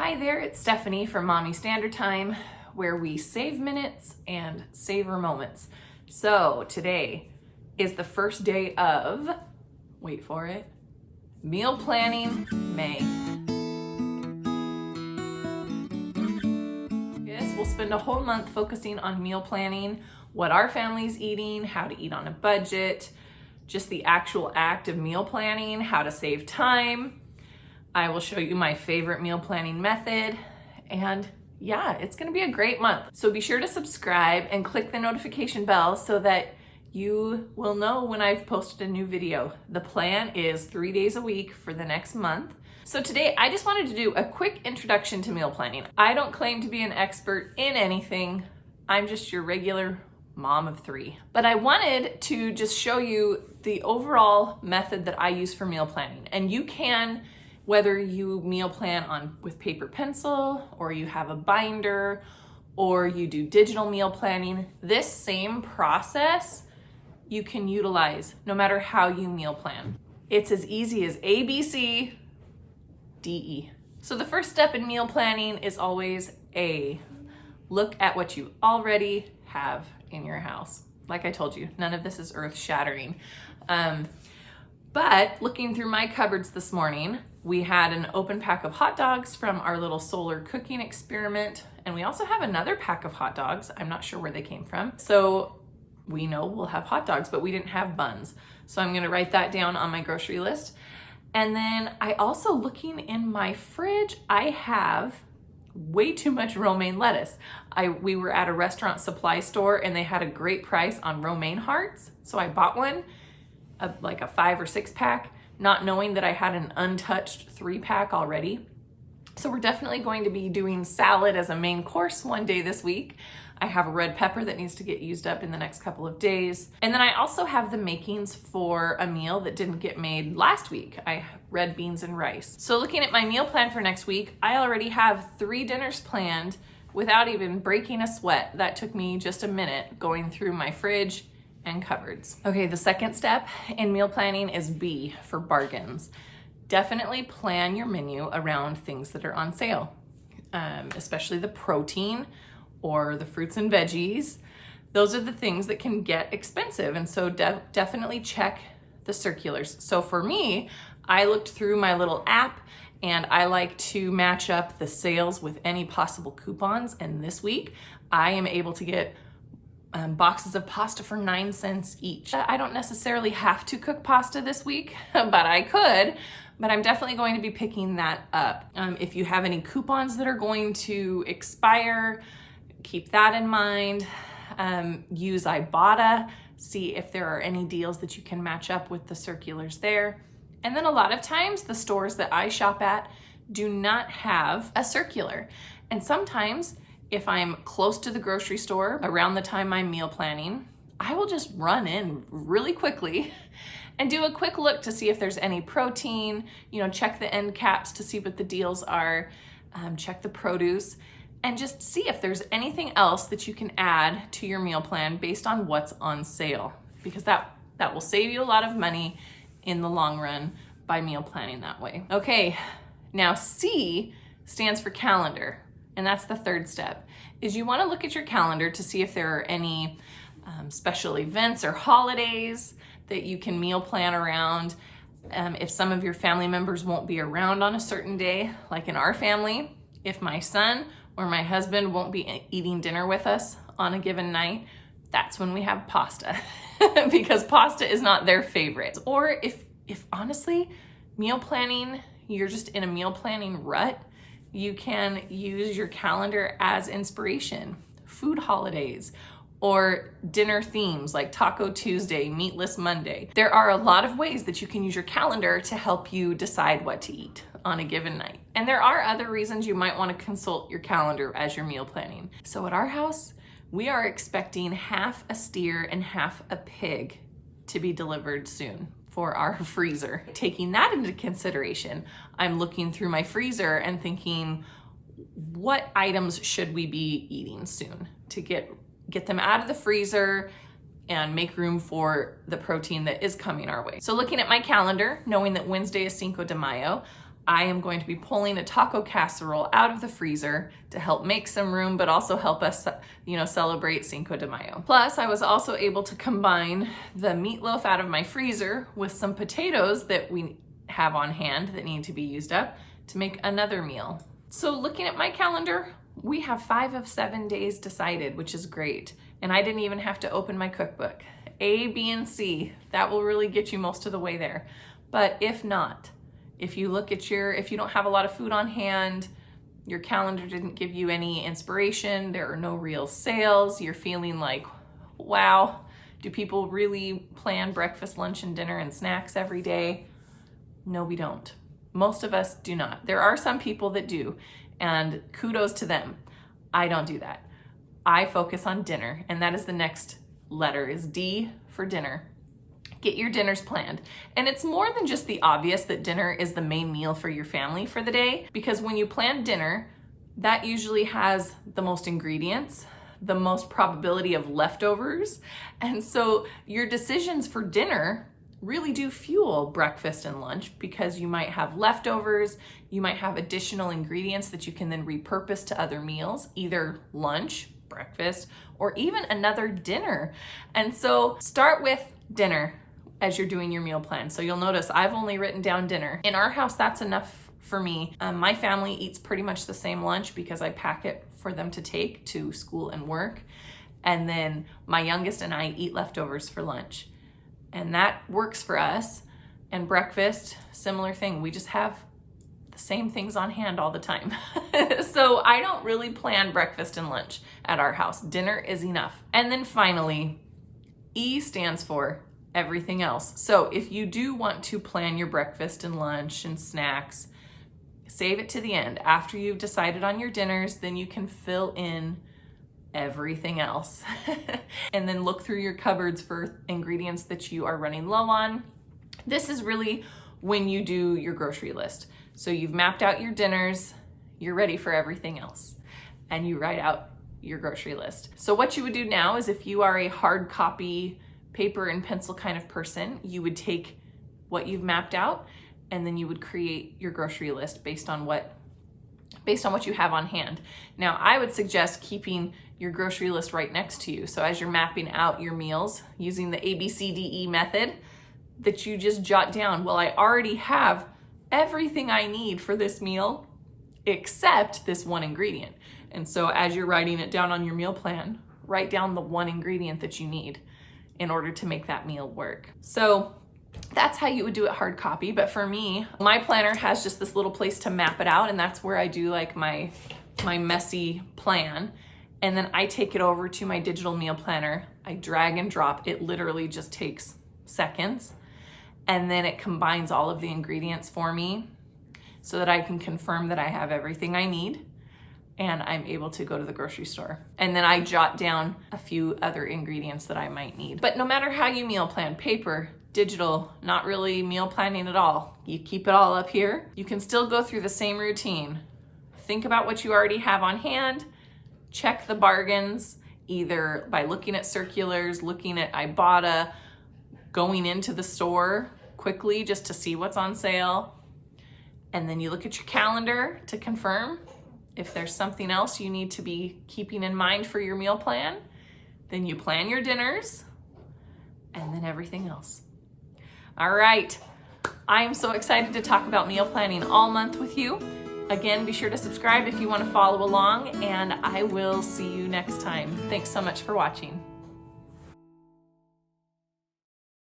Hi there, it's Stephanie from Mommy Standard Time, where we save minutes and savor moments. So today is the first day of, wait for it, Meal Planning May. Yes, we'll spend a whole month focusing on meal planning, what our family's eating, how to eat on a budget, just the actual act of meal planning, how to save time. I will show you my favorite meal planning method, and yeah, it's gonna be a great month. So be sure to subscribe and click the notification bell so that you will know when I've posted a new video. The plan is 3 days a week for the next month. So today I just wanted to do a quick introduction to meal planning. I don't claim to be an expert in anything. I'm just your regular mom of three. But I wanted to just show you the overall method that I use for meal planning. And you can, whether you meal plan with paper pencil, or you have a binder, or you do digital meal planning, this same process you can utilize no matter how you meal plan. It's as easy as A, B, C, D, E. So the first step in meal planning is always A. Look at what you already have in your house. Like I told you, none of this is earth-shattering. But looking through my cupboards this morning, we had an open pack of hot dogs from our little solar cooking experiment. And we also have another pack of hot dogs. I'm not sure where they came from. So we know we'll have hot dogs, but we didn't have buns. So I'm gonna write that down on my grocery list. And then I also, looking in my fridge, I have way too much romaine lettuce. We were at a restaurant supply store and they had a great price on romaine hearts. So I bought one, like a 5 or 6 pack, not knowing that I had an untouched 3-pack already. So we're definitely going to be doing salad as a main course one day this week. I have a red pepper that needs to get used up in the next couple of days. And then I also have the makings for a meal that didn't get made last week. Red beans and rice. So looking at my meal plan for next week, I already have 3 dinners planned without even breaking a sweat. That took me just a minute going through my fridge and cupboards. Okay, the second step in meal planning is B, for bargains. Definitely plan your menu around things that are on sale, especially the protein or the fruits and veggies. Those are the things that can get expensive, and so definitely check the circulars. So for me, I looked through my little app and I like to match up the sales with any possible coupons, and this week I am able to get boxes of pasta for 9 cents each. I don't necessarily have to cook pasta this week, but I could, but I'm definitely going to be picking that up. If you have any coupons that are going to expire, keep that in mind. Use Ibotta, see if there are any deals that you can match up with the circulars there. And then a lot of times the stores that I shop at do not have a circular. And sometimes if I'm close to the grocery store around the time I'm meal planning, I will just run in really quickly and do a quick look to see if there's any protein, check the end caps to see what the deals are, check the produce, and just see if there's anything else that you can add to your meal plan based on what's on sale, because that will save you a lot of money in the long run by meal planning that way. Okay, now C stands for calendar. And that's the third step, is you want to look at your calendar to see if there are any special events or holidays that you can meal plan around. If some of your family members won't be around on a certain day, like in our family, if my son or my husband won't be eating dinner with us on a given night, that's when we have pasta because pasta is not their favorite. Or if honestly, meal planning, you're just in a meal planning rut, you can use your calendar as inspiration. Food holidays or dinner themes like Taco Tuesday, Meatless Monday. There are a lot of ways that you can use your calendar to help you decide what to eat on a given night. And there are other reasons you might want to consult your calendar as you're meal planning. So at our house, we are expecting half a steer and half a pig to be delivered soon for our freezer. Taking that into consideration, I'm looking through my freezer and thinking, what items should we be eating soon to get them out of the freezer and make room for the protein that is coming our way. So looking at my calendar, knowing that Wednesday is Cinco de Mayo, I am going to be pulling a taco casserole out of the freezer to help make some room, but also help us, celebrate Cinco de Mayo. Plus, I was also able to combine the meatloaf out of my freezer with some potatoes that we have on hand that need to be used up to make another meal. So looking at my calendar, we have 5 of 7 days decided, which is great. And I didn't even have to open my cookbook. A, B, and C, that will really get you most of the way there. But if not, if you don't have a lot of food on hand, your calendar didn't give you any inspiration, there are no real sales, you're feeling like, wow, do people really plan breakfast, lunch, and dinner and snacks every day? No, we don't. Most of us do not. There are some people that do, and kudos to them. I don't do that. I focus on dinner, and that is the next letter, is D for dinner. Get your dinners planned. And it's more than just the obvious that dinner is the main meal for your family for the day, because when you plan dinner, that usually has the most ingredients, the most probability of leftovers. And so your decisions for dinner really do fuel breakfast and lunch, because you might have leftovers, you might have additional ingredients that you can then repurpose to other meals, either lunch, breakfast, or even another dinner. And so start with dinner as you're doing your meal plan. So you'll notice I've only written down dinner. In our house, that's enough for me. My family eats pretty much the same lunch because I pack it for them to take to school and work. And then my youngest and I eat leftovers for lunch. And that works for us. And breakfast, similar thing. We just have the same things on hand all the time. So I don't really plan breakfast and lunch at our house. Dinner is enough. And then finally, E stands for everything else. So if you do want to plan your breakfast and lunch and snacks, save it to the end. After you've decided on your dinners, then you can fill in everything else. And then look through your cupboards for ingredients that you are running low on. This is really when you do your grocery list. So you've mapped out your dinners, you're ready for everything else, and you write out your grocery list. So what you would do now is, if you are a hard copy, paper and pencil kind of person, you would take what you've mapped out and then you would create your grocery list based on what you have on hand. Now, I would suggest keeping your grocery list right next to you. So as you're mapping out your meals using the ABCDE method, that you just jot down, well, I already have everything I need for this meal except this one ingredient. And so as you're writing it down on your meal plan, write down the one ingredient that you need in order to make that meal work. So that's how you would do it hard copy. But for me, my planner has just this little place to map it out, and that's where I do like my messy plan. And then I take it over to my digital meal planner. I drag and drop. It literally just takes seconds. And then it combines all of the ingredients for me so that I can confirm that I have everything I need, and I'm able to go to the grocery store. And then I jot down a few other ingredients that I might need. But no matter how you meal plan, paper, digital, not really meal planning at all, you keep it all up here, you can still go through the same routine. Think about what you already have on hand, check the bargains, either by looking at circulars, looking at Ibotta, going into the store quickly just to see what's on sale. And then you look at your calendar to confirm if there's something else you need to be keeping in mind for your meal plan. Then you plan your dinners and then everything else. All right, I am so excited to talk about meal planning all month with you. Again, be sure to subscribe if you want to follow along, and I will see you next time. Thanks so much for watching.